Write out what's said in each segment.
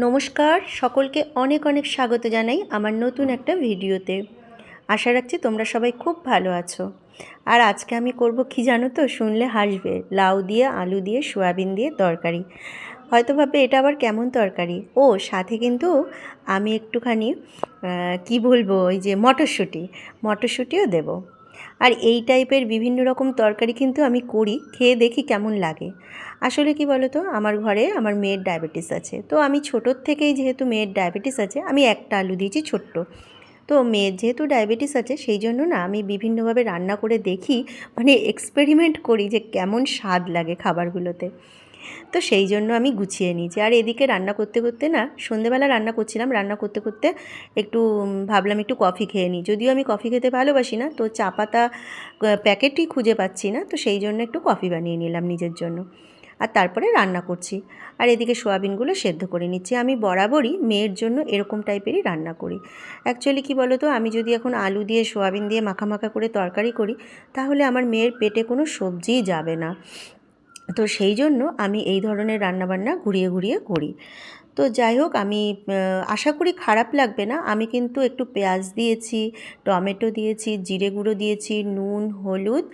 নমস্কার, সকলকে অনেক অনেক স্বাগত জানাই আমার নতুন একটা ভিডিওতে। আশা রাখছি তোমরা সবাই খুব ভালো আছো। আর আজকে আমি করব কি জানো তো, শুনলে হাসবে। লাউ দিয়ে আলু দিয়ে সয়াবিন দিয়ে তরকারি। হয়তো ভাববে এটা আবার কেমন তরকারি। ও সাথে কিন্তু আমি একটুখানি কি বলবো, ওই যে মটরশুঁটিও দেবো। আর এই টাইপের বিভিন্ন রকম তরকারি কিন্তু আমি করি, খেয়ে দেখি কেমন লাগে। আসলে কি বলো তো, আমার ঘরে আমার মেয়ের ডায়াবেটিস আছে, তো আমি ছোটোর থেকেই, যেহেতু মেয়ের ডায়াবেটিস আছে, আমি একটা আলু দিয়েছি ছোট্ট। তো মেয়ের যেহেতু ডায়াবেটিস আছে, সেই জন্য না আমি বিভিন্নভাবে রান্না করে দেখি, মানে এক্সপেরিমেন্ট করি যে কেমন স্বাদ লাগে খাবারগুলোতে। তো সেই জন্য আমি গুছিয়ে নিয়েছি। আর এদিকে রান্না করতে করতে না, সন্ধেবেলা রান্না করছিলাম, রান্না করতে করতে একটু ভাবলাম একটু কফি খেয়ে নিই। যদিও আমি কফি খেতে ভালোবাসি না, তো চা পাতা প্যাকেটই খুঁজে পাচ্ছি না, তো সেই জন্য একটু কফি বানিয়ে নিলাম নিজের জন্য। আর তারপরে রান্না করছি। আর এদিকে সোয়াবিনগুলো সেদ্ধ করে নিচ্ছি। আমি বরাবরই মেয়ের জন্য এরকম টাইপেরই রান্না করি। অ্যাকচুয়ালি কী বলো তো, আমি যদি এখন আলু দিয়ে সোয়াবিন দিয়ে মাখা করে তরকারি করি, তাহলে আমার মেয়ের পেটে কোনো সবজিই যাবে না। তো সেই জন্য আমি এই ধরনের রান্নাবান্না ঘুরিয়ে ঘুরিয়ে করি। তো যাই হোক, আমি আশা করি খারাপ লাগবে না। আমি কিন্তু একটু পেঁয়াজ দিয়েছি, টমেটো দিয়েছি, জিরে গুঁড়ো দিয়েছি, নুন, হলুদ,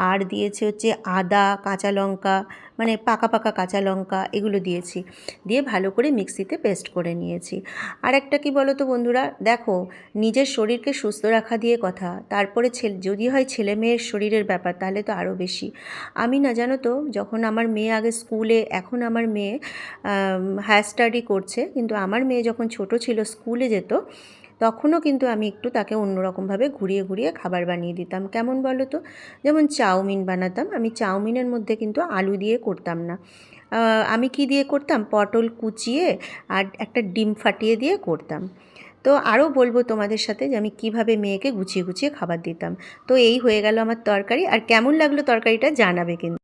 আর দিয়েছি হচ্ছে আদা, কাঁচা লঙ্কা, মানে পাকা পাকা কাঁচা লঙ্কা, এগুলো দিয়েছি। দিয়ে ভালো করে মিক্সিতে পেস্ট করে নিয়েছি। আর একটা কী বলো তো বন্ধুরা, দেখো, নিজের শরীরকে সুস্থ রাখা দিয়ে কথা, তারপরে যদি হয় ছেলে মেয়ের শরীরের ব্যাপার, তাহলে তো আরও বেশি। আমি না, জানো তো, যখন আমার মেয়ে আগে স্কুলে, এখন আমার মেয়ে হায়ার স্টাডি করছে, কিন্তু আমার মেয়ে যখন ছোট ছিল, স্কুলে যেত, তখনও কিন্তু আমি একটু তাকে অন্যরকমভাবে ঘুরিয়ে ঘুরিয়ে খাবার বানিয়ে দিতাম। কেমন বলো তো, যেমন চাউমিন বানাতাম, আমি চাউমিনের মধ্যে কিন্তু আলু দিয়ে করতাম না। আমি কি দিয়ে করতাম, পটল কুচিয়ে আর একটা ডিম ফাটিয়ে দিয়ে করতাম। তো আরও বলবো তোমাদের সাথে যে আমি কিভাবে মেয়েকে গুছিয়ে গুছিয়ে খাবার দিতাম। তো এই হয়ে গেল আমার তরকারি। আর কেমন লাগলো তরকারিটা জানাবে কিন্তু।